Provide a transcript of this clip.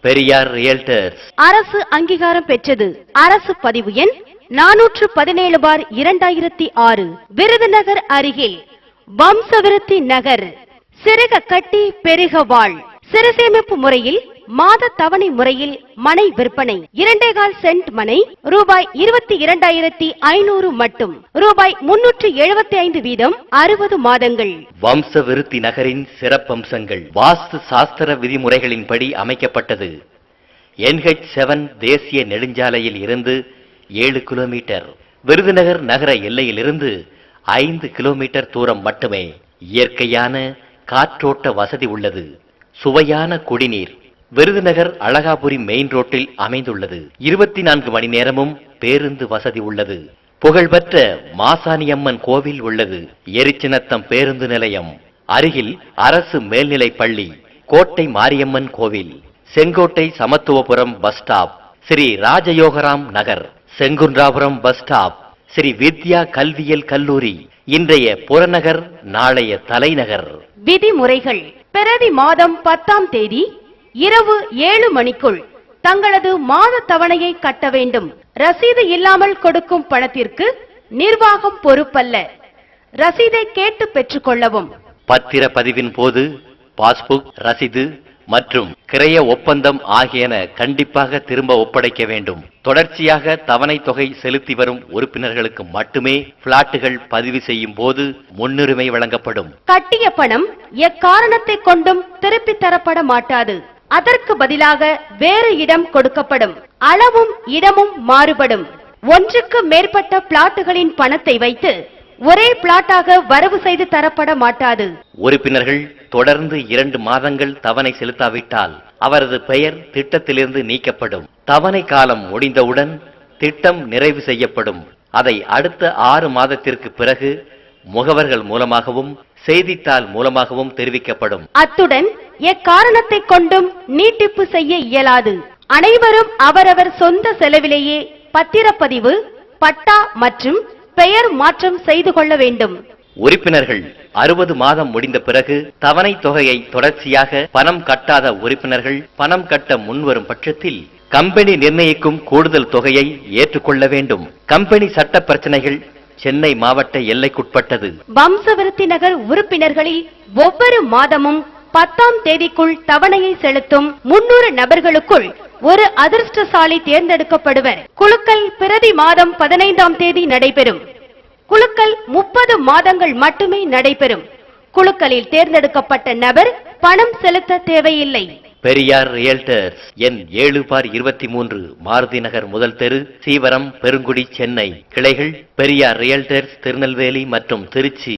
Periyar realtors அரசு அங்கீகாரம் பெற்றது. அரசு பதிவு எண் 417/2006. விருதுநகர் அருகில் வம்சவிருத்தி நகர். சிறுக கட்டி பெருக வாழ். சிறுசேமிப்பு முறையில் மாத தவணை முறையில் மனை விற்பனை. 2.25 சென்ட் மனை ரூபாய் 22,500 மட்டும். ரூபாய் 375 வீதம் 60 மாதங்கள். வம்சவிருத்தி நகரின் சிறப்பம்சங்கள். வாஸ்து சாஸ்திர விதிமுறைகளின்படி அமைக்கப்பட்டது. NH7 தேசிய நெடுஞ்சாலையில் இருந்து 7 கிலோமீட்டர், விருதுநகர் நகர எல்லையிலிருந்து 5 கிலோமீட்டர் தூரம் மட்டுமே. இயற்கையான காற்றோட்ட வசதி உள்ளது. சுவையான குடிநீர். விருதுநகர் அழகாபுரி மெயின் ரோட்டில் அமைந்துள்ளது. 24 மணி நேரமும் பேருந்து வசதி உள்ளது. புகழ்பெற்ற மாசாணியம்மன் கோவில் உள்ளது. எரிச்சினத்தம் பேருந்து நிலையம் அருகில் அரசு மேல்நிலைப் பள்ளி, கோட்டை மாரியம்மன் கோவில், செங்கோட்டை சமத்துவபுரம் பஸ் ஸ்டாப், ஸ்ரீ ராஜயோகராம் நகர், செங்குன்றாபுரம் பஸ் ஸ்டாப், ஸ்ரீ வித்யா கல்வியல் கல்லூரி, இன்றைய புறநகர், நாளைய தலைநகர். விதிமுறைகள். பிரதி மாதம் 10ஆம் தேதி இரவு 7 மணிக்குள் தங்களது மாத தவணையை கட்ட வேண்டும். ரசீது இல்லாமல் கொடுக்கும் பணத்திற்கு நிர்வாகம் பொறுப்பல்ல. ரசீதை கேட்டு பெற்றுக் கொள்ளவும். பத்திர பதிவின் போது பாஸ்புக், ரசீது மற்றும் கிரைய ஒப்பந்தம் ஆகியன கண்டிப்பாக திரும்ப ஒப்படைக்க வேண்டும். தொடர்ச்சியாக தவணை தொகை செலுத்தி வரும் உறுப்பினர்களுக்கு மட்டுமே பிளாட்டுகள் பதிவு செய்யும் போது முன்னுரிமை வழங்கப்படும். கட்டிய பணம் எக்காரணத்தை கொண்டும் திருப்பி தரப்பட மாட்டாது. அதற்கு பதிலாக வேறு இடம் கொடுக்கப்படும். அளவும் இடமும் மாறுபடும். ஒன்றுக்கு மேற்பட்ட பிளாட்டுகளின் பணத்தை வைத்து ஒரே பிளாட்டாக வரவு செய்து தரப்பட மாட்டாது. உறுப்பினர்கள் தொடர்ந்து 2 மாதங்கள் தவணை செலுத்தாவிட்டால் அவரது பெயர் திட்டத்திலிருந்து நீக்கப்படும். தவணை காலம் முடிந்தவுடன் திட்டம் நிறைவு செய்யப்படும். அதை அடுத்த 6 மாதத்திற்கு பிறகு முகவர்கள் மூலமாகவும் செய்தித்தாள் மூலமாகவும் தெரிவிக்கப்படும். அத்துடன் எக்காரணத்தை கொண்டும் நீட்டிப்பு செய்ய இயலாது. அனைவரும் அவரவர் சொந்த செலவிலேயே பத்திரப்பதிவு, பட்டா மற்றும் பெயர் மாற்றம் செய்து கொள்ள வேண்டும். உறுப்பினர்கள் 60 மாதம் முடிந்த பிறகு தவணை தொகையை தொடர்ச்சியாக பணம் கட்டாத உறுப்பினர்கள் பணம் கட்ட முன்வரும் பட்சத்தில் கம்பெனி நிர்ணயிக்கும் கூடுதல் தொகையை ஏற்றுக்கொள்ள வேண்டும். கம்பெனி சட்ட பிரச்சனைகள் சென்னை மாவட்ட எல்லைக்குட்பட்டது. வம்சவிருத்தி நகர் உறுப்பினர்களில் ஒவ்வொரு மாதமும் 10ஆம் தேதிக்குள் தவணையை செலுத்தும் 300 நபர்களுக்குள் ஒரு அதிர்ஷ்டசாலி தேர்ந்தெடுக்கப்படுவர். குலுக்கல் பிரதி மாதம் 15ஆம் தேதி நடைபெறும். குலுக்கல் 30 மாதங்கள் மட்டுமே நடைபெறும். குலுக்கலில் தேர்ந்தெடுக்கப்பட்ட நபர் பணம் செலுத்த தேவையில்லை. பெரியார் ரியல்டர்ஸ் எண் 7/23, மாருதி நகர் முதல் தெரு, சீவரம், பெருங்குடி, சென்னை. கிளைகள் பெரியார் ரியல்டர்ஸ் திருநெல்வேலி மற்றும் திருச்சி.